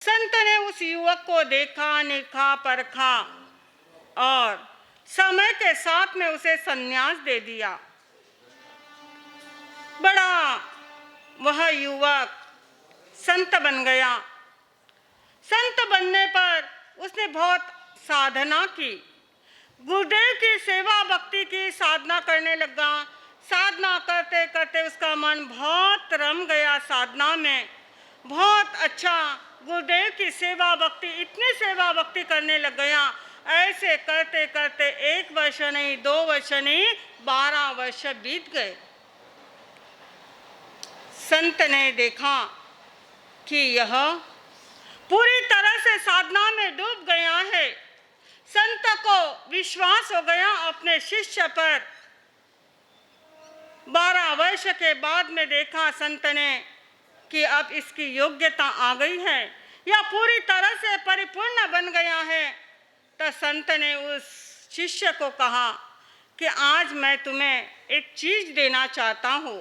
संत ने उस युवक को देखा, निरखा, परखा और समय के साथ में उसे संन्यास दे दिया। बड़ा वह युवक संत बन गया। संत बनने पर उसने बहुत साधना की, गुरुदेव की सेवा भक्ति की साधना करने लगा। साधना करते करते उसका मन बहुत रम गया साधना में। बहुत अच्छा गुरुदेव की सेवा भक्ति, इतनी सेवा भक्ति करने लग गया। ऐसे करते करते 1 वर्ष नहीं, 2 वर्ष नहीं, 12 वर्ष बीत गए। संत ने देखा कि यह पूरी तरह से साधना में डूब गया है। संत को विश्वास हो गया अपने शिष्य पर। 12 वर्ष के बाद में देखा संत ने कि अब इसकी योग्यता आ गई है या पूरी तरह से परिपूर्ण बन गया है। तो संत ने उस शिष्य को कहा कि आज मैं तुम्हें एक चीज देना चाहता हूँ,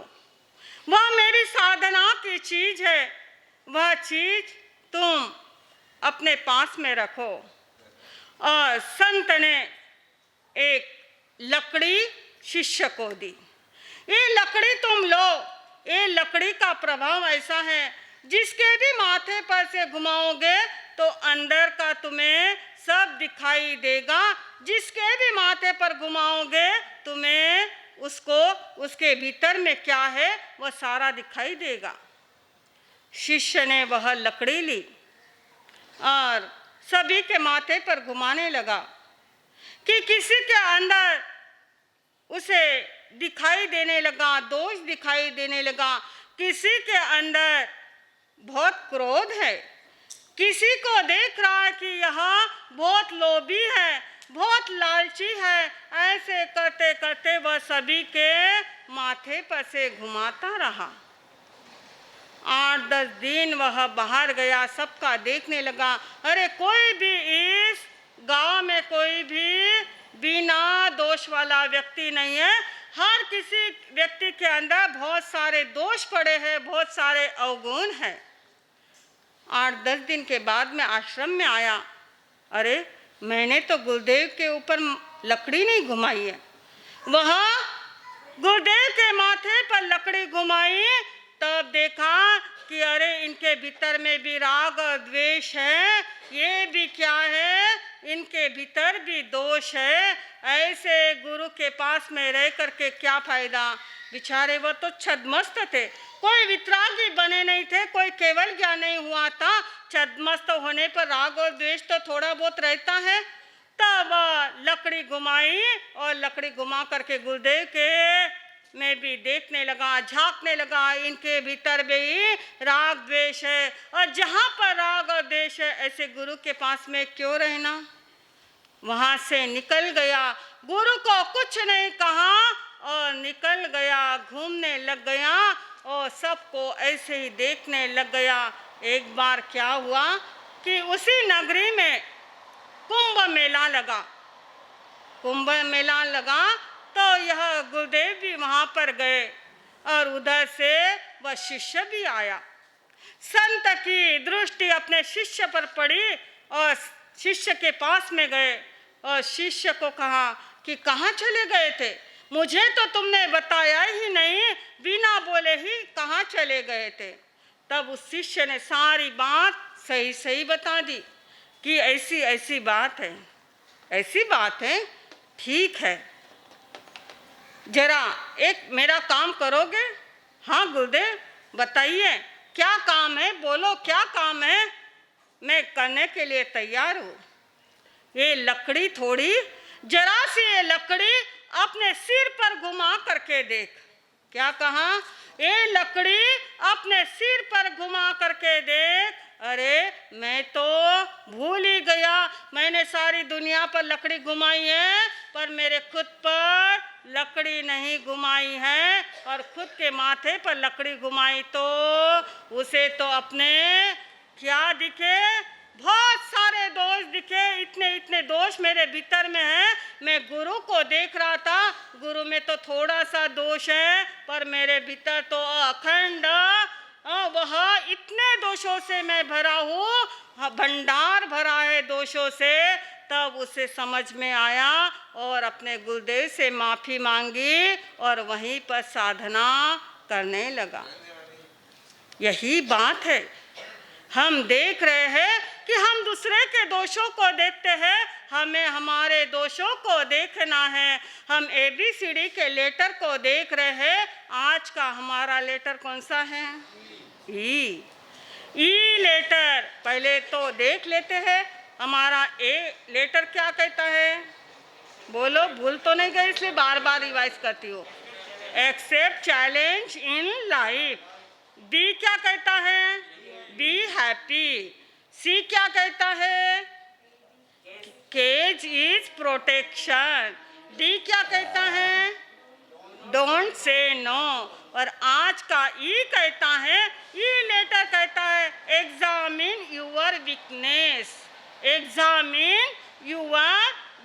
वह मेरी साधना की चीज है, वह चीज तुम अपने पास में रखो। और संत ने एक लकड़ी शिष्य को दी। ये लकड़ी तुम लो। ये लकड़ी का प्रभाव ऐसा है, जिसके भी माथे पर से घुमाओगे तो अंदर का तुम्हें सब दिखाई देगा। जिसके भी माथे पर घुमाओगे तुम्हें उसको, उसके भीतर में क्या है वह सारा दिखाई देगा। शिष्य ने वह लकड़ी ली और सभी के माथे पर घुमाने लगा कि किसी के अंदर उसे दिखाई देने लगा, दोष दिखाई देने लगा। किसी के अंदर बहुत क्रोध है, किसी को देख रहा है कि यह बहुत लोभी है, बहुत लालची है। ऐसे करते करते वह सभी के माथे पर से घुमाता रहा। 8-10 दिन वह बाहर गया, सबका देखने लगा। अरे कोई भी इस गांव में कोई भी बिना दोष वाला व्यक्ति नहीं है। हर किसी व्यक्ति के अंदर बहुत सारे दोष पड़े हैं, बहुत सारे अवगुण हैं। 8-10 दिन के बाद में आश्रम में आया। अरे मैंने तो गुरुदेव के ऊपर लकड़ी नहीं घुमाई है। वह गुरुदेव के माथे पर लकड़ी घुमाई, तब देखा कि अरे इनके भीतर में भी राग और द्वेष है। ये भी क्या है, इनके भीतर भी दोष है। ऐसे गुरु के पास में रह करके क्या फायदा। बेचारे वो तो छद्मस्त थे, कोई वितरागी बने नहीं थे, कोई केवल ज्ञान नहीं हुआ था। छद्मस्त होने पर राग और द्वेष तो थोड़ा बहुत रहता है। तब लकड़ी घुमाई और लकड़ी घुमा करके गुरुदेव के में भी देखने लगा, झांकने लगा। इनके भीतर भी राग द्वेष है, और जहाँ पर राग और द्वेष है ऐसे गुरु के पास में क्यों रहना। वहाँ से निकल गया, गुरु को कुछ नहीं कहा और निकल गया, घूमने लग गया और सबको ऐसे ही देखने लग गया। एक बार क्या हुआ कि उसी नगरी में कुंभ मेला लगा। कुंभ मेला लगा तो यह गुरुदेव भी वहाँ पर गए और उधर से वह शिष्य भी आया। संत की दृष्टि अपने शिष्य पर पड़ी और शिष्य के पास में गए और शिष्य को कहा कि कहाँ चले गए थे, मुझे तो तुमने बताया ही नहीं, बिना बोले ही कहाँ चले गए थे। तब उस शिष्य ने सारी बात सही सही बता दी कि ऐसी ऐसी बात है, ऐसी बात है, ठीक है, जरा एक मेरा काम करोगे। हाँ गुरुदेव बताइए क्या काम है, बोलो क्या काम है, मैं करने के लिए तैयार हूँ। ये लकड़ी थोड़ी, जरा सी ये लकड़ी अपने सिर पर घुमा करके देख। क्या कहा, ये लकड़ी अपने सिर पर घुमा करके देख। अरे मैं तो भूल ही गया, मैंने सारी दुनिया पर लकड़ी घुमाई है पर मेरे खुद पर लकड़ी नहीं घुमाई है। और खुद के माथे पर लकड़ी घुमाई तो उसे तो अपने क्या दिखे, बहुत सारे दोष दिखे। इतने इतने दोष मेरे भीतर में है। मैं गुरु को देख रहा था, गुरु में तो थोड़ा सा दोष है पर मेरे भीतर तो अखंड वह इतने दोषों से मैं भरा हूँ। भंडार भरा है दोषों से, तब उसे समझ में आया और अपने गुरुदेव से माफ़ी मांगी और वहीं पर साधना करने लगा। यही बात है, हम देख रहे हैं कि हम दूसरे के दोषों को देखते हैं, हमें हमारे दोषों को देखना है। हम ABCD के लेटर को देख रहे हैं। आज का हमारा लेटर कौन सा है? ई लेटर। पहले तो देख लेते हैं हमारा ए लेटर क्या कहता है। बोलो, भूल तो नहीं गए, इसलिए बार बार रिवाइज करती हूँ। Accept challenge in life. B क्या कहता है? Be happy. सी क्या कहता है? Cage is protection. डी क्या कहता है? Don't say no. और आज का ई कहता है, ई लेटर कहता है examine your weakness. Examine your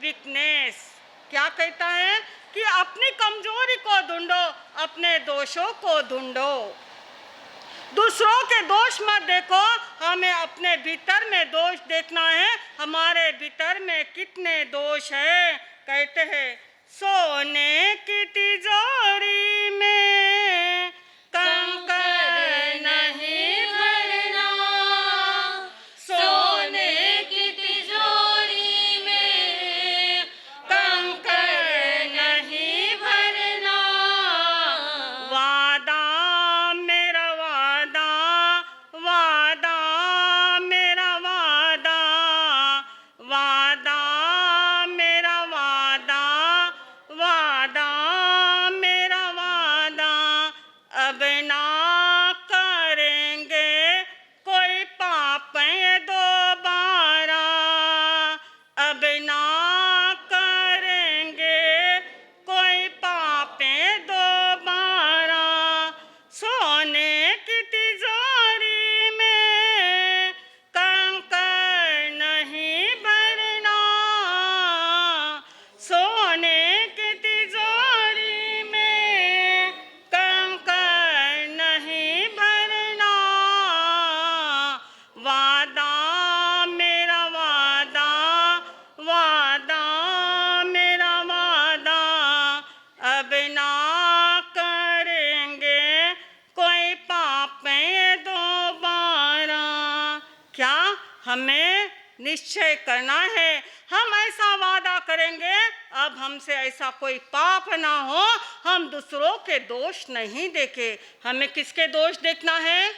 weakness क्या कहता है कि अपनी कमजोरी को ढूंढो, अपने दोषों को ढूंढो। दूसरों के दोष मत देखो, हमें अपने भीतर में दोष देखना है। हमारे भीतर में कितने दोष हैं? कहते हैं सोने की तिजोरी में कंकर नहीं भरना, सोने की तिजोरी में कंकर नहीं भरना। वादा मेरा वादा, वादा मेरा वादा, वादा मेरा वादा, वादा मेरा वादा। अब ना करेंगे कोई पाप ये दोबारा, अब ना करेंगे कोई पाप ये दोबारा। सोने की तिजोरी में कंकर नहीं भरना, सोने की तिजोरी में कंकर नहीं भरना। वादा मेरा वादा, वादा मेरा वादा, अब ना करेंगे कोई पाप ये दोबारा। क्या हमें निश्चय करना है? हम ऐसा वादा करेंगे अब हमसे ऐसा कोई पाप ना हो, हम दूसरों के दोष नहीं देखे। हमें किसके दोष देखना है?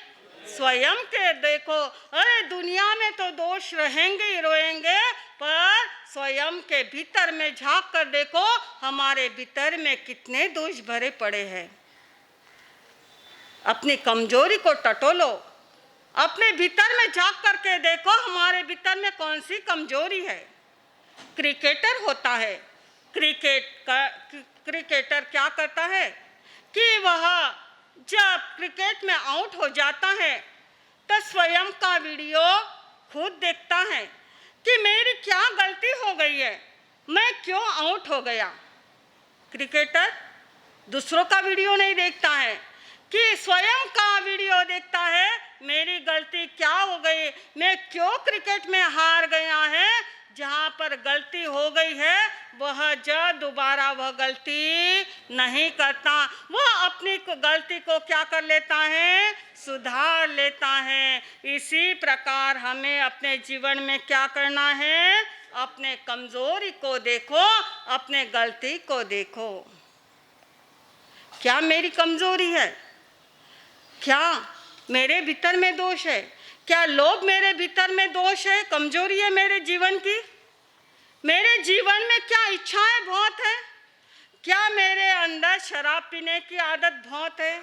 स्वयं के देखो। अरे दुनिया में तो दोष रहेंगे ही रहेंगे, पर स्वयं के भीतर में झांक कर देखो, हमारे भीतर में कितने दोष भरे पड़े हैं। अपनी कमजोरी को टटोलो, अपने भीतर में झांक करके देखो हमारे भीतर में कौन सी कमजोरी है। क्रिकेटर होता है, क्रिकेटर क्या करता है कि वह जब क्रिकेट में आउट हो जाता है तो स्वयं का वीडियो खुद देखता है कि मेरी क्या गलती हो गई है, मैं क्यों आउट हो गया। क्रिकेटर दूसरों का वीडियो नहीं देखता है कि स्वयं का वीडियो देखता है, मेरी गलती क्या हो गई, मैं क्यों क्रिकेट में हार गया है। जहाँ पर गलती हो गई है वह जब दोबारा वह गलती नहीं करता, वह अपनी गलती को क्या कर लेता है? सुधार लेता है। इसी प्रकार हमें अपने जीवन में क्या करना है? अपने कमजोरी को देखो, अपने गलती को देखो। क्या मेरी कमजोरी है? क्या मेरे भीतर में दोष है? क्या लोभ मेरे भीतर में दोष है, कमजोरी है मेरे जीवन की? मेरे जीवन में क्या इच्छाएं बहुत है? क्या मेरे अंदर शराब पीने की आदत बहुत है?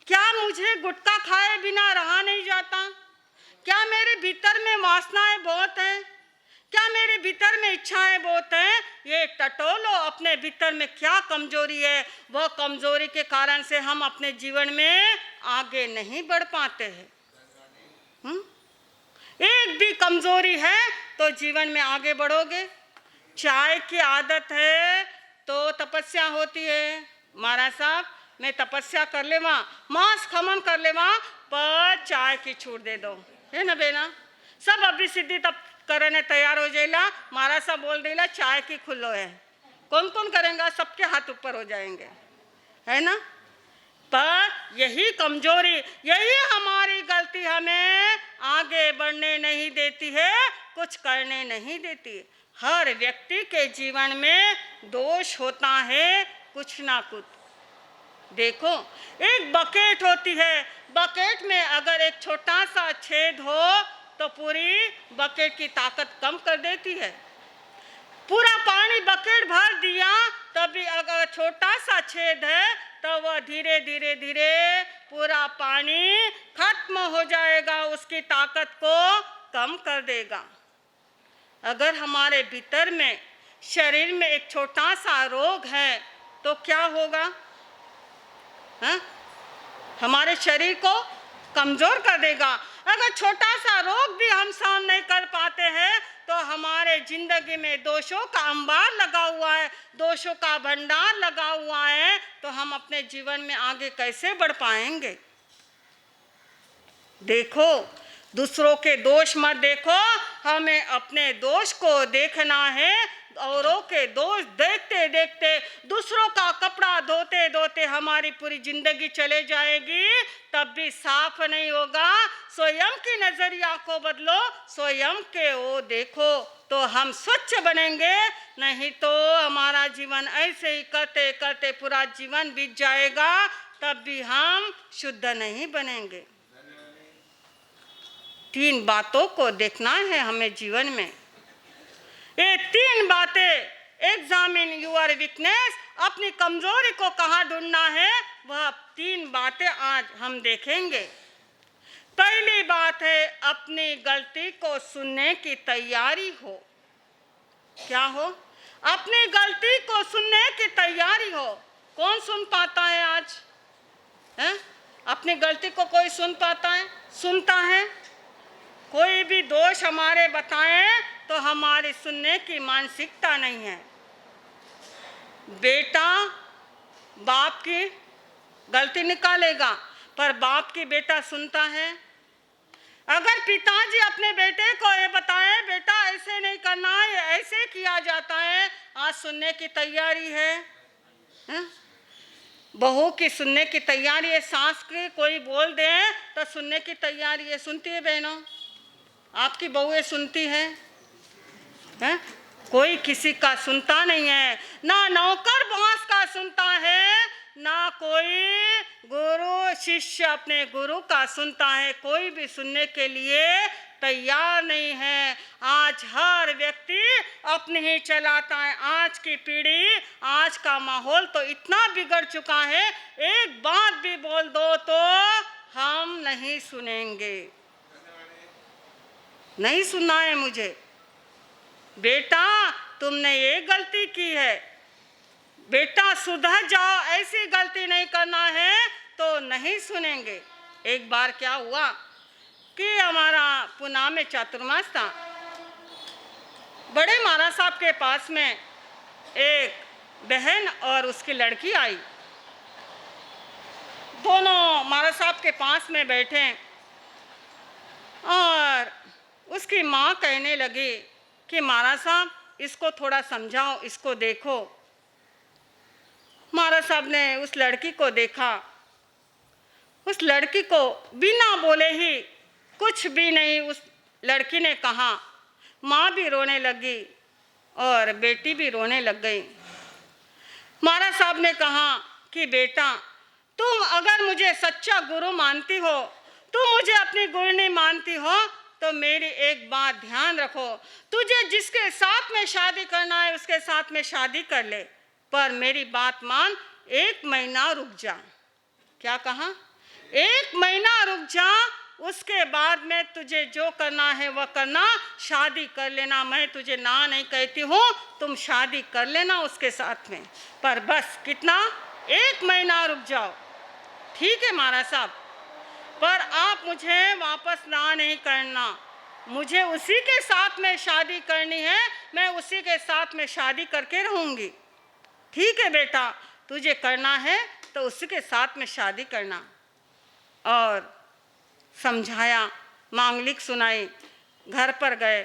क्या मुझे गुटखा खाए बिना रहा नहीं जाता? क्या मेरे भीतर में वासनाएं बहुत हैं? क्या मेरे भीतर में इच्छाएं बहुत हैं? ये टटोलो अपने भीतर में क्या कमजोरी है। वह कमजोरी के कारण से हम अपने जीवन में आगे नहीं बढ़ पाते हैं। एक भी कमजोरी है तो जीवन में आगे बढ़ोगे। चाय की आदत है तो तपस्या होती है। महाराज साहब मैं तपस्या कर लेवा, मांस खमन कर लेवा, पर चाय की छूट दे दो, है ना बेना। सब अभी सिद्धि तब करने तैयार हो जाएगा। महाराज साहब बोल देला चाय की खुलो है, कौन कौन करेगा? सबके हाथ ऊपर हो जाएंगे, है ना। पर यही कमजोरी, यही हमारी गलती हमें आगे बढ़ने नहीं देती है, कुछ करने नहीं देती। हर व्यक्ति के जीवन में दोष होता है कुछ ना कुछ। देखो, एक बकेट होती है, बकेट में अगर एक छोटा सा छेद हो तो पूरी बकेट की ताकत कम कर देती है। पूरा पानी बकेट भर दिया तब भी अगर छोटा सा छेद है तो वह धीरे धीरे धीरे पूरा पानी खत्म हो जाएगा, उसकी ताकत को कम कर देगा। अगर हमारे भीतर में, शरीर में एक छोटा सा रोग है तो क्या होगा? हाँ? हमारे शरीर को कमजोर कर देगा। अगर छोटा सा रोग भी हम सहन नहीं कर पाते हैं तो हमारे जिंदगी में दोषों का अंबार लगा हुआ है, दोषों का भंडार लगा हुआ है, तो हम अपने जीवन में आगे कैसे बढ़ पाएंगे? देखो, दूसरों के दोष मत देखो, हमें अपने दोष को देखना है। औरों के दोष देखते देखते, दूसरों का कपड़ा धोते धोते हमारी पूरी जिंदगी चले जाएगी, तब भी साफ नहीं होगा। स्वयं की नजरिया को बदलो, स्वयं के वो देखो तो हम स्वच्छ बनेंगे। नहीं तो हमारा जीवन ऐसे ही करते करते पूरा जीवन बीत जाएगा, तब भी हम शुद्ध नहीं बनेंगे। 3 बातों को देखना है हमें जीवन में। ये 3 बातें, एग्जामिन योर वीकनेस, अपनी कमजोरी को कहाँ ढूंढना है, वह 3 बातें आज हम देखेंगे। पहली बात है, अपनी गलती को सुनने की तैयारी हो। क्या हो? अपनी गलती को सुनने की तैयारी हो। कौन सुन पाता है आज? है? अपनी गलती को कोई सुन पाता है? सुनता है? कोई भी दोष हमारे बताएं तो हमारी सुनने की मानसिकता नहीं है। बेटा बाप की गलती निकालेगा, पर बाप की बेटा सुनता है? अगर पिताजी अपने बेटे को ये बताए बेटा ऐसे नहीं करना है, ऐसे किया जाता है, आज सुनने की तैयारी है? बहू की सुनने की तैयारी है, सास की कोई बोल दे तो सुनने की तैयारी है। सुनती है बहनों? आपकी बहुएं सुनती हैं? हैं? कोई किसी का सुनता नहीं है, ना नौकर बॉस का सुनता है, ना कोई गुरु शिष्य अपने गुरु का सुनता है। कोई भी सुनने के लिए तैयार नहीं है। आज हर व्यक्ति अपने ही चलाता है। आज की पीढ़ी, आज का माहौल तो इतना बिगड़ चुका है, एक बात भी बोल दो तो हम नहीं सुनेंगे। नहीं सुनना है मुझे, बेटा तुमने ये गलती की है, बेटा सुधर जाओ, ऐसी गलती नहीं करना है, तो नहीं सुनेंगे। एक बार क्या हुआ कि हमारा पुणे में चातुर्मास था। बड़े महाराज साहब के पास में एक बहन और उसकी लड़की आई। दोनों महाराज साहब के पास में बैठे और उसकी माँ कहने लगी कि महाराज साहब इसको थोड़ा समझाओ, इसको देखो। महाराज साहब ने उस लड़की को देखा। उस लड़की को बिना बोले ही, कुछ भी नहीं, उस लड़की ने कहा। माँ भी रोने लगी और बेटी भी रोने लग गई। महाराज साहब ने कहा कि बेटा तुम अगर मुझे सच्चा गुरु मानती हो, तुम मुझे अपनी गुरुनी मानती हो, तो मेरी एक बात ध्यान रखो, तुझे जिसके साथ में शादी करना है उसके साथ में शादी कर ले, पर मेरी बात मान, 1 महीना रुक जा। क्या कहा? 1 महीना रुक जा, उसके बाद में तुझे जो करना है वह करना, शादी कर लेना। मैं तुझे ना नहीं कहती हूँ, तुम शादी कर लेना उसके साथ में, पर बस कितना, 1 महीना रुक जाओ। ठीक है महाराज साहब, पर आप मुझे वापस ना नहीं करना, मुझे उसी के साथ में शादी करनी है, मैं उसी के साथ में शादी करके रहूँगी। ठीक है बेटा, तुझे करना है तो उसी के साथ में शादी करना। और समझाया, मांगलिक सुनाई, घर पर गए।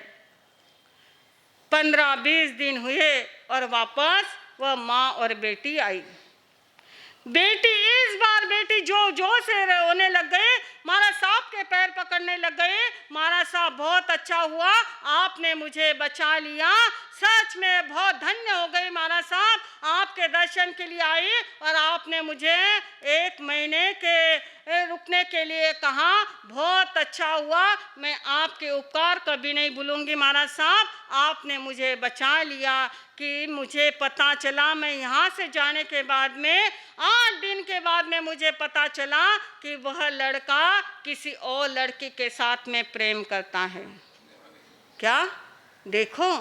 15-20 दिन हुए और वापस वह माँ और बेटी आई। बेटी इस बार बेटी जो से रोने लग गई, महाराज साहब के पैर पकड़ने लग गई। महाराज साहब बहुत अच्छा हुआ, आपने मुझे बचा लिया, सच में बहुत धन्य हो गई महाराज साहब, आपके दर्शन के लिए आई और आपने मुझे 1 महीने के रुकने के लिए कहा, बहुत अच्छा हुआ, मैं आपके उपकार कभी नहीं भूलूंगी महाराज साहब, आपने मुझे बचा लिया। कि मुझे पता चला, मैं यहाँ से जाने के बाद में 8 दिन के बाद में मुझे पता चला कि वह लड़का किसी और लड़की के साथ में प्रेम करता है। क्या देखो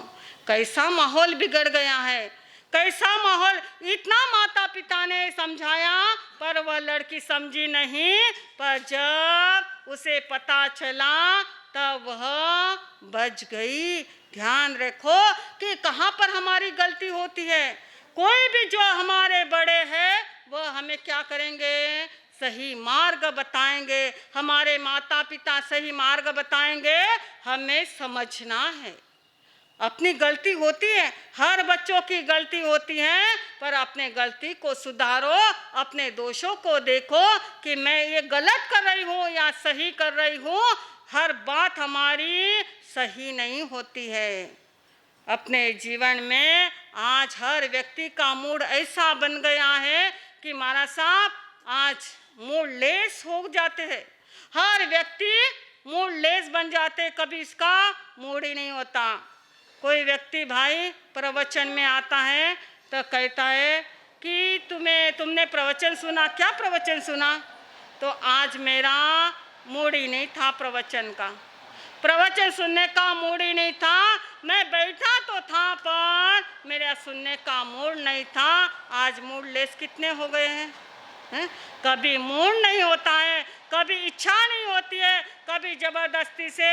कैसा माहौल बिगड़ गया है, कैसा माहौल। इतना माता पिता ने समझाया पर वह लड़की समझी नहीं, पर जब उसे पता चला तब वह बच गई। ध्यान रखो कि कहाँ पर हमारी गलती होती है। कोई भी जो हमारे बड़े हैं वह हमें क्या करेंगे, सही मार्ग बताएंगे, हमारे माता पिता सही मार्ग बताएंगे, हमें समझना है। अपनी गलती होती है, हर बच्चों की गलती होती है, पर अपने गलती को सुधारो, अपने दोषों को देखो कि मैं ये गलत कर रही हूँ या सही कर रही हूँ। हर बात हमारी सही नहीं होती है। अपने जीवन में आज हर व्यक्ति का मूड ऐसा बन गया है कि महाराज साहब आज मूड लेस हो जाते हैं, हर व्यक्ति मूड लेस बन जाते, कभी इसका मूड ही नहीं होता। कोई व्यक्ति भाई प्रवचन में आता है तो कहता है कि तुमने प्रवचन सुना, क्या प्रवचन सुना? तो आज मेरा मूड ही नहीं था प्रवचन का, प्रवचन सुनने का मूड ही नहीं था, मैं बैठा तो था पर मेरा सुनने का मूड नहीं था। आज मूड लेस कितने हो गए हैं? कभी मूड नहीं होता है, कभी इच्छा नहीं होती है, कभी जबरदस्ती से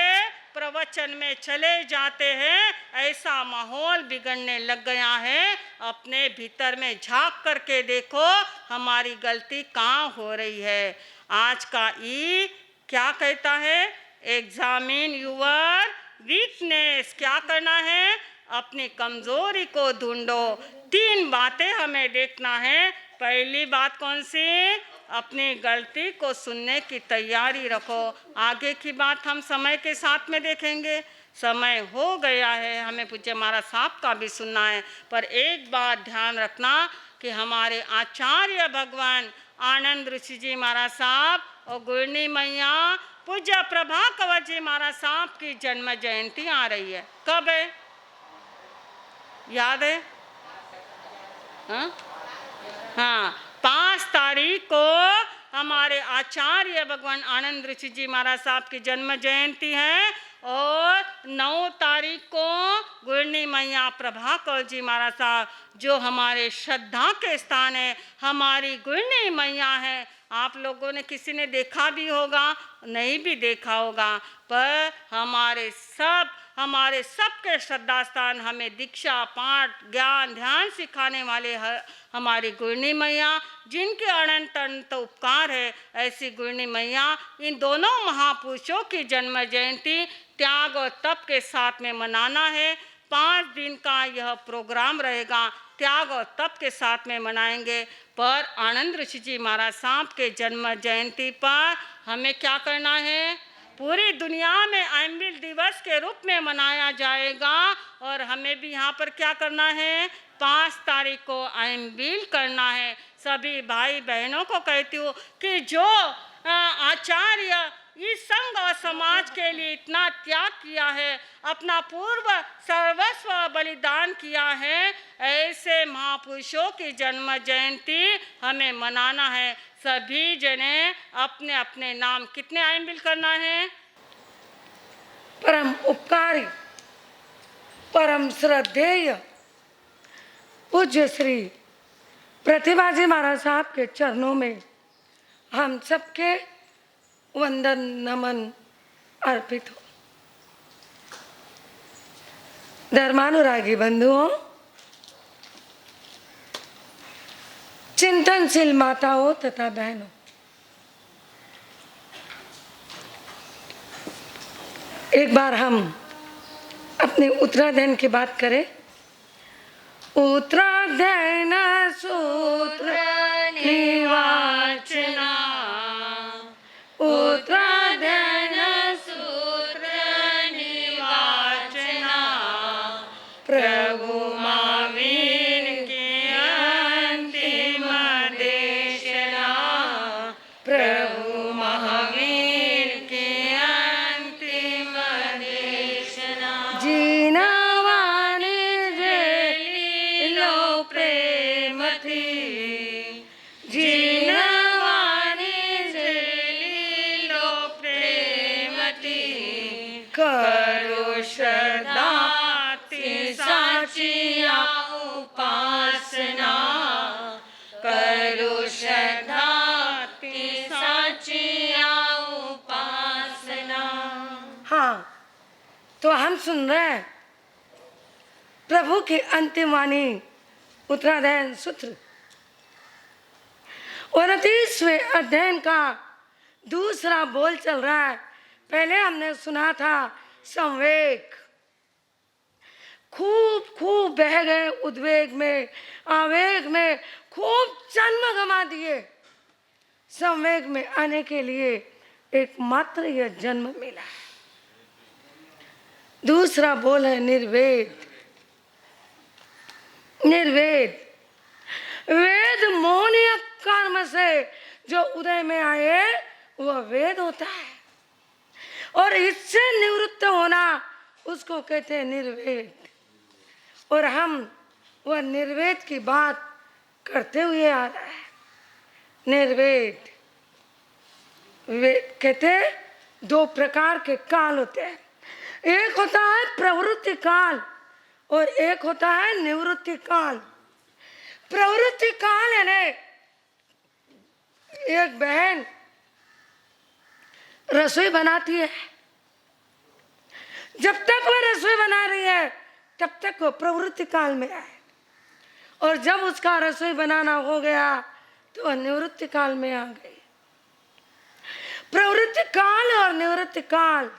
प्रवचन में चले जाते हैं। ऐसा माहौल बिगड़ने लग गया है। अपने भीतर में झांक करके देखो हमारी गलती कहाँ हो रही है। आज का ई क्या कहता है, एग्जामिन यूर वीकनेस। क्या करना है, अपनी कमजोरी को ढूंढो। 3 बातें हमें देखना है। पहली बात कौन सी, अपनी गलती को सुनने की तैयारी रखो। आगे की बात हम समय के साथ में देखेंगे, समय हो गया है, हमें पूज्य महाराज साहब का भी सुनना है। पर एक बात ध्यान रखना कि हमारे आचार्य भगवान आनंद ऋषि जी महाराज साहब और गुरनी मैया पूज्य प्रभा कंवर जी महाराज साहब की जन्म जयंती आ रही है। कब है, याद है? हाँ, 5 तारीख को हमारे आचार्य भगवान आनंद ऋषि जी महाराज साहब की जन्म जयंती है और 9 तारीख को गुरनी मैया प्रभा कंवर जी महाराज साहब, जो हमारे श्रद्धा के स्थान है, हमारी गुरनी मैया है। आप लोगों ने किसी ने देखा भी होगा, नहीं भी देखा होगा, पर हमारे सबके श्रद्धा स्थान, हमें दीक्षा पाठ ज्ञान ध्यान सिखाने वाले हमारी गुरनी मैया, जिनके अनंत अनंत उपकार है। ऐसी गुरनी मैया, इन दोनों महापुरुषों की जन्म जयंती त्याग और तप के साथ में मनाना है। 5 दिन का यह प्रोग्राम रहेगा, त्याग और तप के साथ में मनाएंगे। पर आनंद ऋषि जी महाराज साहब के जन्म जयंती पर हमें क्या करना है, पूरी दुनिया में अमृत दिवस के रूप में मनाया जाएगा और हमें भी यहाँ पर क्या करना है, 5 तारीख को अमृत करना है। सभी भाई बहनों को कहती हूँ कि जो आचार्य इस संघ और समाज के लिए इतना त्याग किया है, अपना पूर्व सर्वस्व बलिदान किया है, ऐसे महापुरुषों की जन्म जयंती हमें मनाना है। सभी जने अपने अपने नाम कितने अमृत करना है। परम उपकारी परम श्रद्धेय पूज्य श्री प्रतिभा जी महाराज साहब के चरणों में हम सबके वंदन नमन अर्पित हो। धर्मानुरागी बंधुओं, चिंतनशील माताओं तथा बहनों, एक बार हम अपने उत्तरायण की बात करें। उत्तरायण सूत्र निवाचना, उत्तरायण सूत्र निवाचना, प्रभु महावीर की अंतिम देशना, प्रभु महावीर की अंतिम देशना। जीनवानी जे लो प्रेम थी, जीनवानी जे लो प्रेम थी, करो श्रद्धा साचिया उपासना, करो श्रद्धा साचिया उपासना। हाँ, तो हम सुन रहे हैं प्रभु की अंतिम वाणी उत्तरायण सूत्र 29वें अध्ययन का दूसरा बोल चल रहा है। पहले हमने सुना था संवेग, खूब बह गए उद्वेग में, आवेग में खूब जन्म गमा दिए। संवेग में आने के लिए एकमात्र यह जन्म मिला है। दूसरा बोल है निर्वेद। निर्वेद वेद मौनीय कर्म से जो उदय में आए वह वेद होता है, और इससे निवृत्त होना उसको कहते हैं निर्वेद। और हम वह निर्वेद की बात करते हुए आ रहा है। निर्वेद कहते हैं दो प्रकार के काल होते हैं। एक होता है प्रवृत्ति काल और एक होता है निवृत्ति काल। प्रवृत्ति काल यानी एक बहन रसोई बनाती है, जब तक वह रसोई बना रही है तब तक वो प्रवृत्ति काल में है, और जब उसका रसोई बनाना हो गया तो वह निवृत्ति काल में आ गई। प्रवृत्ति काल और निवृत्ति काल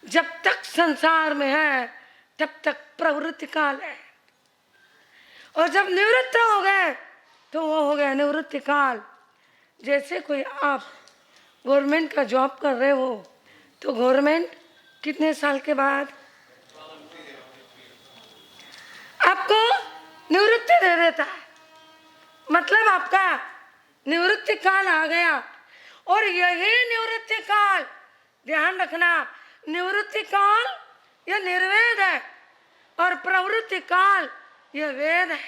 जब तक संसार में है तब तक प्रवृत्ति काल है, और जब निवृत्त हो गए तो वो हो गया निवृत्ति काल। जैसे कोई आप गवर्नमेंट का जॉब कर रहे हो तो गवर्नमेंट कितने साल के बाद आपको निवृत्ति दे देता है, मतलब आपका निवृत्ति काल आ गया। और यही निवृत्ति काल, ध्यान रखना, निवृत्ति काल यह निर्वेद है और प्रवृत्ति काल यह वेद है।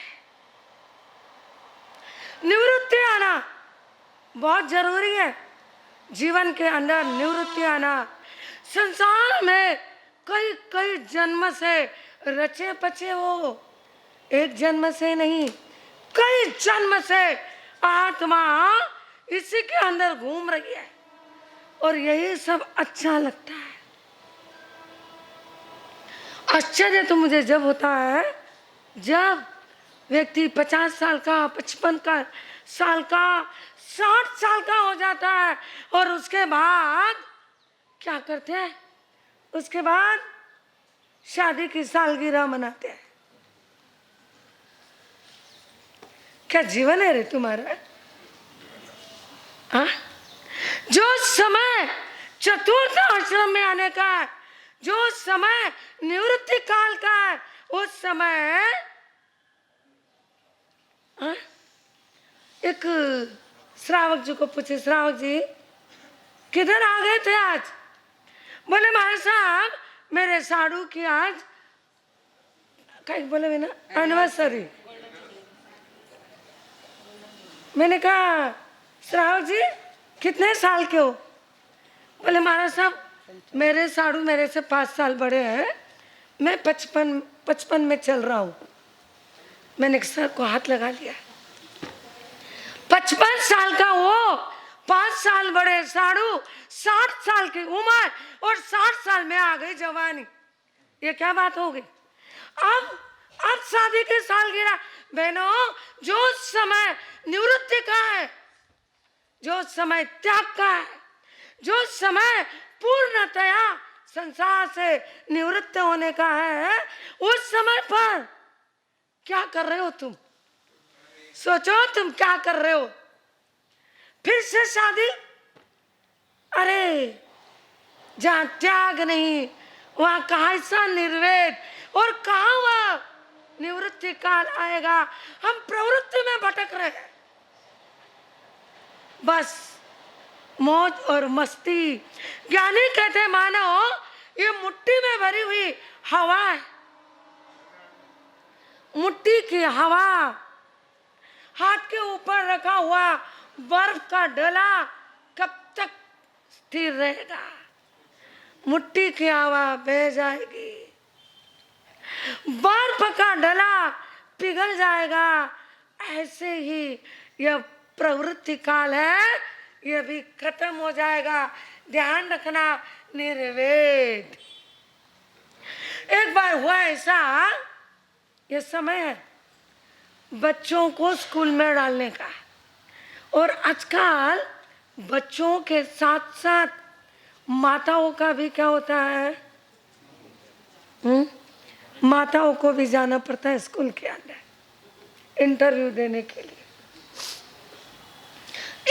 निवृत्ति आना बहुत जरूरी है जीवन के अंदर। निवृत्ति आना संसार में कई जन्म से रचे पचे हो, एक जन्म से नहीं, कई जन्म से आत्मा इसी के अंदर घूम रही है, और यही सब अच्छा लगता है। आश्चर्य तो मुझे जब होता है जब व्यक्ति 50 साल का, 55 साल का, 60 साल का हो जाता है, और उसके बाद क्या करते हैं? उसके बाद शादी की सालगिरह मनाते हैं। क्या जीवन है रे तुम्हारा? हाँ? जो समय चतुर्थ आश्रम में आने का है, जो समय निवृत्ति काल का है, उस समय हाँ? एक श्रावक जी को पूछे, श्रावक जी किधर आ गए थे आज? बोले महाराज साहब मेरे साधु की आज क्या बोले बिना एनिवर्सरी। मैंने कहा श्रावक जी कितने साल के हो? बोले महाराज साहब मेरे साधु मेरे से 5 साल बड़े हैं, मैं 55 में चल रहा हूँ। मैंने सर को हाथ लगा लिया। 55 साल का वो, 5 साल बड़े साधु, 60 साल की उम्र, और 60 साल में आ गई जवानी। ये क्या बात हो गई? अब शादी की सालगिरह। बहनों, जो समय निवृत्ति का है, जो समय त्याग का है, जो समय पूर्णतया संसार से निवृत्त होने का है, उस समय पर क्या कर रहे हो तुम? सोचो तुम क्या कर रहे हो? फिर से शादी? अरे जहाँ त्याग नहीं वहाँ कहाँ सा निर्वेद, और कहाँ वह निवृत्ति काल आएगा? हम प्रवृत्ति में भटक रहे हैं, बस मौज और मस्ती। ज्ञानी कहते मानो ये मुट्ठी में भरी हुई हवा है, मुट्ठी की हवा, हाथ के ऊपर रखा हुआ बर्फ का डला कब तक स्थिर रहेगा? मुट्ठी की हवा बह जाएगी, बर्फ का डला पिघल जाएगा। ऐसे ही यह प्रवृत्ति काल है, यह भी खत्म हो जाएगा। ध्यान रखना, निर्वेद। एक बार हुआ ऐसा, यह समय है बच्चों को स्कूल में डालने का, और आजकल बच्चों के साथ साथ माताओं का भी क्या होता है? माताओं को भी जाना पड़ता है स्कूल के अंदर इंटरव्यू देने के लिए।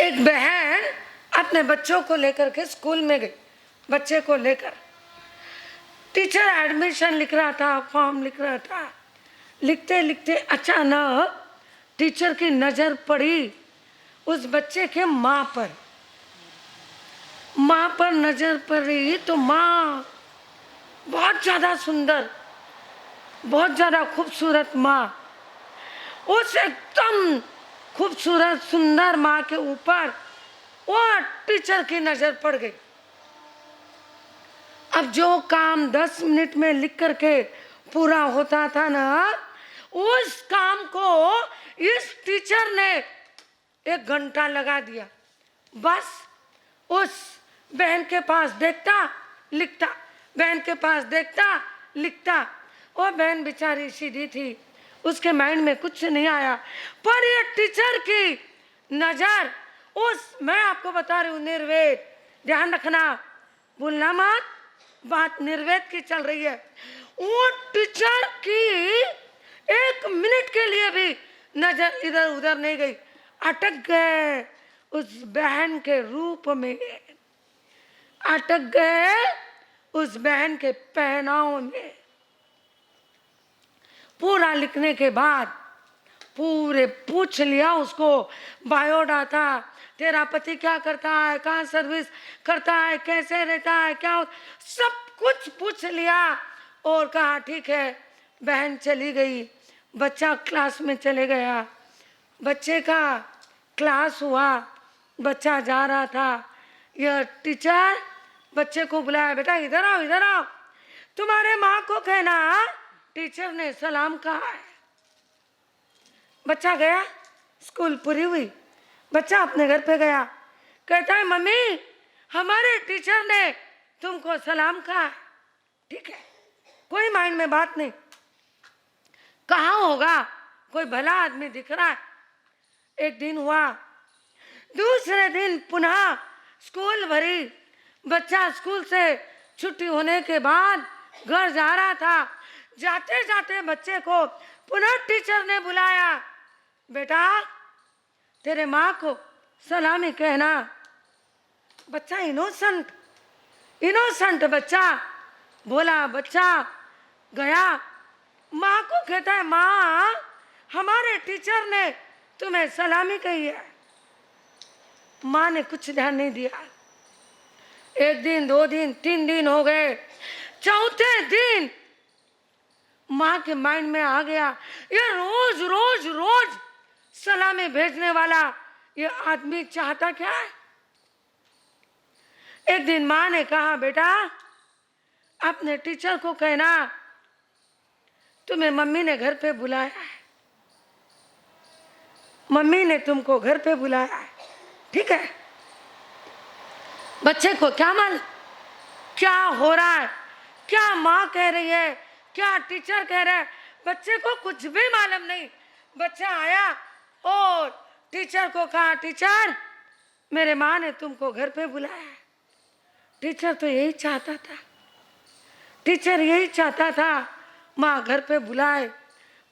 एक बहन अपने बच्चों को लेकर के स्कूल में गई, बच्चे को लेकर। टीचर एडमिशन लिख रहा था, फॉर्म लिख रहा था। लिखते लिखते अचानक टीचर की नजर पड़ी उस बच्चे के माँ पर। माँ पर नजर पड़ी तो माँ बहुत ज्यादा सुंदर, बहुत ज्यादा खूबसूरत माँ। उस एकदम खूबसूरत सुंदर माँ के ऊपर वो टीचर की नजर पड़ गई। अब जो काम 10 मिनट में लिख करके पूरा होता था ना, उस काम को इस टीचर ने 1 घंटा लगा दिया। बस उस बहन के पास देखता लिखता, बहन के पास देखता लिखता। वो बहन बेचारी सीधी थी, उसके माइंड में कुछ नहीं आया। पर ये टीचर की नजर उस, मैं आपको बता रही हूँ, निर्वेद। ध्यान रखना, भूलना मत, बात निर्वेद की चल रही है। वो टीचर की 1 मिनट के लिए भी नजर इधर उधर नहीं गई, अटक गए उस बहन के रूप में, अटक गए उस बहन के पहनाव में। पूरा लिखने के बाद पूरे पूछ लिया उसको, बायोडाटा, तेरा पति क्या करता है, कहाँ सर्विस करता है, कैसे रहता है, क्या, सब कुछ पूछ लिया और कहा ठीक है। बहन चली गई, बच्चा क्लास में चले गया। बच्चे का क्लास हुआ, बच्चा जा रहा था। यह टीचर बच्चे को बुलाया, बेटा इधर आओ, इधर आओ, तुम्हारे माँ को कहना टीचर ने सलाम कहा है। बच्चा गया, स्कूल पूरी हुई, बच्चा अपने घर पे गया, कहता है मम्मी हमारे टीचर ने तुमको सलाम कहा है। ठीक है, कोई माइंड में बात नहीं, कहाँ होगा, कोई भला आदमी दिख रहा है। एक दिन हुआ, दूसरे दिन पुनः स्कूल भरी। बच्चा स्कूल से छुट्टी होने के बाद घर जा रहा था। जाते जाते बच्चे को पुनः टीचर ने बुलाया, बेटा तेरे माँ को सलामी कहना। बच्चा इनोसेंट, इनोसेंट बच्चा बोला। बच्चा गया, माँ को कहता है माँ हमारे टीचर ने तुम्हें सलामी कही है। माँ ने कुछ ध्यान नहीं दिया। 1 दिन, 2 दिन, 3 दिन हो गए। चौथे दिन माँ के माइंड में आ गया, ये रोज रोज रोज सलामी भेजने वाला ये आदमी चाहता क्या है। एक दिन माँ ने कहा, बेटा अपने टीचर को कहना तुम्हें मम्मी ने घर पे बुलाया है, मम्मी ने तुमको घर पे बुलाया है। ठीक है, बच्चे को क्या मालूम क्या हो रहा है, क्या माँ कह रही है, क्या टीचर कह रहा है, बच्चे को कुछ भी मालूम नहीं। बच्चा आया और टीचर को कहा, टीचर मेरे माँ ने तुमको घर पे बुलाया है। टीचर तो यही चाहता था, टीचर यही चाहता था माँ घर पे बुलाए।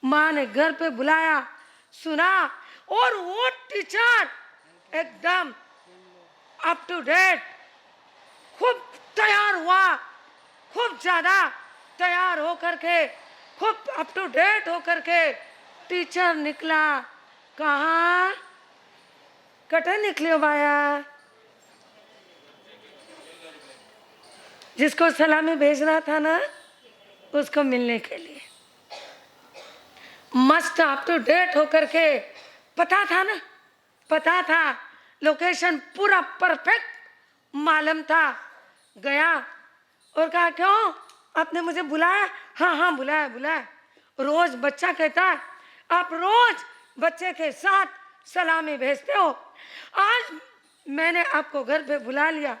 माँ ने घर पे बुलाया, सुना, और वो टीचर एकदम अप टू डेट, खूब तैयार हुआ, खूब ज्यादा तैयार होकर के, खूब अप टू डेट होकर के टीचर निकला। कहाँ? कटे निकले बाया, जिसको सलामी भेजना था ना, उसको मिलने के लिए मस्त अप टू डेट होकर के, पता था ना, पता था, लोकेशन पूरा परफेक्ट मालूम था। गया और कहा क्यों आपने मुझे बुलाया? हाँ हाँ बुलाया बुलाया। रोज बच्चा कहता है आप रोज बच्चे के साथ सलामी भेजते हो, आज मैंने आपको घर पे बुला लिया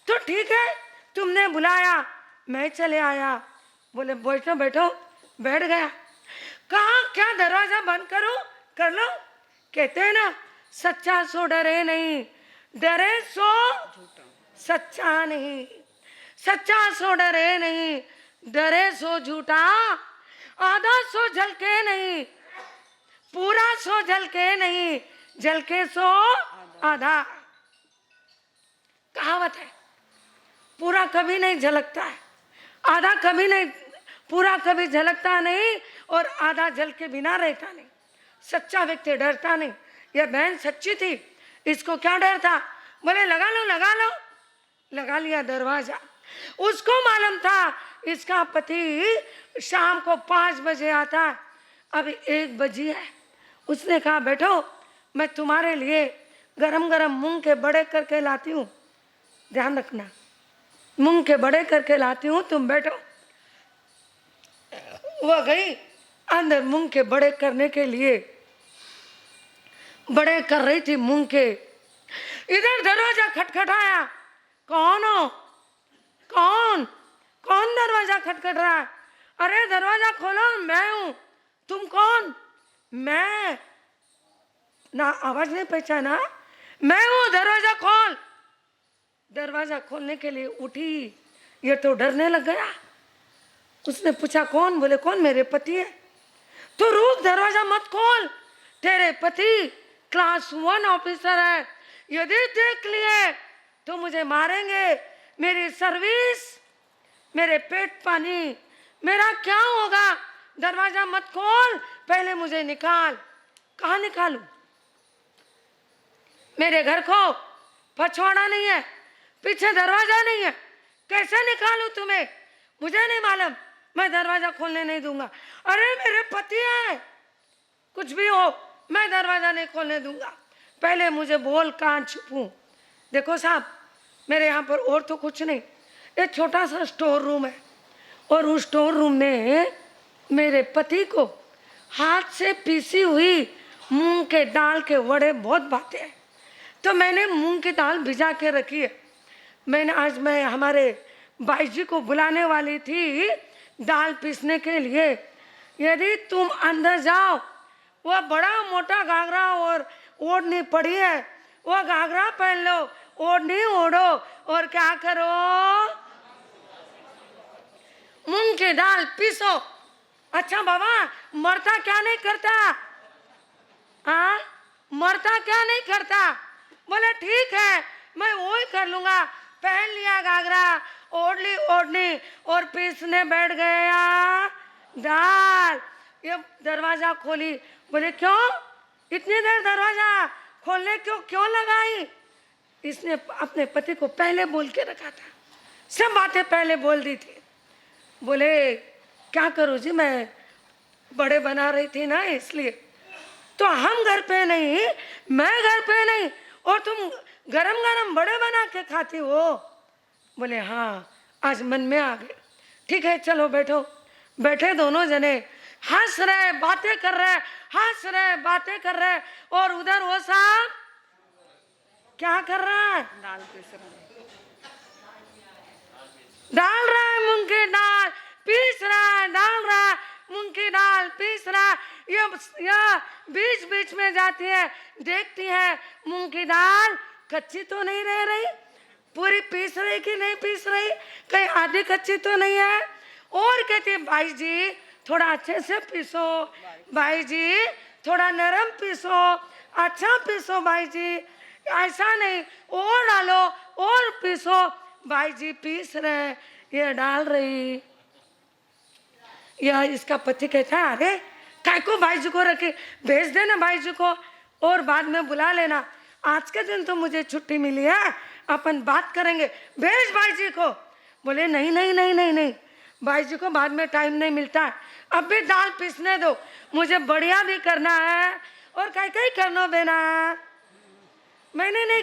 तो ठीक है, तुमने बुलाया, मैं चले आया। बोले बैठो बैठो, बैठ गया। कहा क्या दरवाजा बंद करो? कर लो। कहते हैं ना, सच्चा सो डरे नहीं, डरे सो सच्चा नहीं, सच्चा सो डरे नहीं, डरे सो झूठा, आधा सो झलके नहीं, पूरा सो झलके नहीं, झलके सो आधा। कहावत है, पूरा कभी नहीं झलकता है, आधा कभी नहीं, पूरा कभी झलकता नहीं और आधा जल के बिना रहता नहीं। सच्चा व्यक्ति डरता नहीं। यह बहन सच्ची थी, इसको क्या डर था? बोले लगा लो लगा लो, लगा लिया दरवाजा। उसको मालूम था इसका पति शाम को 5 बजे आता है, अभी 1 बजी है। उसने कहा बैठो, मैं तुम्हारे लिए गरम गरम मूंग के बड़े करके लाती हूँ, ध्यान रखना, मूंग के बड़े करके लाती हूँ, तुम बैठो। वह गई अंदर मूंग के बड़े करने के लिए, बड़े कर रही थी मूंग के। इधर दरवाजा खटखटाया। कौन हो? कौन? कौन दरवाजा खटखट रहा है? अरे दरवाजा खोलो, मैं हूं। तुम कौन? मैं ना, आवाज नहीं पहचाना? मैं हूं, दरवाजा खोल। दरवाजा खोलने के लिए उठी, ये तो डरने लग गया। उसने पूछा कौन? बोले कौन? मेरे पति है। तो रुक, दरवाजा मत खोल, तेरे पति क्लास 1 ऑफिसर है, यदि देख लिए तो मुझे मारेंगे, मेरी सर्विस, मेरे पेट पानी, मेरा क्या होगा? दरवाजा मत खोल, पहले मुझे निकाल। कहाँ निकालूं? मेरे घर को पछवाड़ा नहीं है, पीछे दरवाजा नहीं है, कैसे निकालूं तुम्हें? मुझे नहीं मालूम, मैं दरवाजा खोलने नहीं दूंगा। अरे मेरे पति है, कुछ भी हो, मैं दरवाजा नहीं खोलने दूंगा, पहले मुझे बोल कहाँ छुपूं। देखो साहब, मेरे यहाँ पर और तो कुछ नहीं, एक छोटा सा स्टोर रूम है, और उस स्टोर रूम में मेरे पति को हाथ से पीसी हुई मूंग के दाल के वड़े बहुत भाते हैं, तो मैंने मूंग की दाल भिजा के रखी है। मैं हमारे भाई जी को बुलाने वाली थी दाल पीसने के लिए। यदि तुम अंदर जाओ, वह बड़ा मोटा घाघरा और ओढ़नी पड़ी है, वह घाघरा पहन लो, ओढ़नी ओढ़ो, और क्या करो? मूंग की दाल पीसो। अच्छा बाबा, मरता क्या नहीं करता? हाँ, मरता क्या नहीं करता? बोले ठीक है, मैं वही कर लूंगा। पहन लिया घाघरा, ओढ़ ली ओढ़नी, और पीसने बैठ गया दाल। ये दरवाजा खोली। बोले क्यों इतनी देर दरवाजा खोलने क्यों लगाई? इसने अपने पति को पहले बोल के रखा था, सब बातें पहले बोल दी थी। बोले क्या करूँ जी, मैं बड़े बना रही थी ना, इसलिए। तो हम घर पे नहीं, मैं घर पे नहीं, और तुम गरम गरम बड़े बना के खाती हो? बोले हाँ, आज मन में आ गए। ठीक है चलो बैठो। बैठे दोनों जने, हंस रहे, बातें कर रहे, हंस रहे, बातें कर रहे, और उधर वो साहब क्या कर रहा है? दाल पीस रहा है, डाल रहा है मूंग की दाल, पीस रहा है, डाल रहा है मूंग की दाल, पीस रहा है। ये बीच बीच में जाती है, देखती है मूंग की दाल कच्ची तो नहीं रह रही, पूरी पीस रही कि नहीं पीस रही, कहीं आधी कच्ची तो नहीं है। और कहते भाई जी थोड़ा अच्छे से पीसो, भाई जी थोड़ा नरम पीसो, अच्छा पीसो भाई जी, ऐसा नहीं और डालो और पीसो। भाई जी पीस रहे, ये डाल रही। या इसका पति कहता है अरे काय को भाई जी को रखे, भेज देना भाई जी को और बाद में बुला लेना, आज के दिन तो मुझे छुट्टी मिली है, अपन बात करेंगे, भेज भाई जी को। बोले नहीं नहीं नहीं नहीं नहीं, भाई जी को बाद में टाइम नहीं मिलता है, अब भी दाल पीसने दो, मुझे बढ़िया भी करना है और कहीं कहीं करना देना है। मैंने नहीं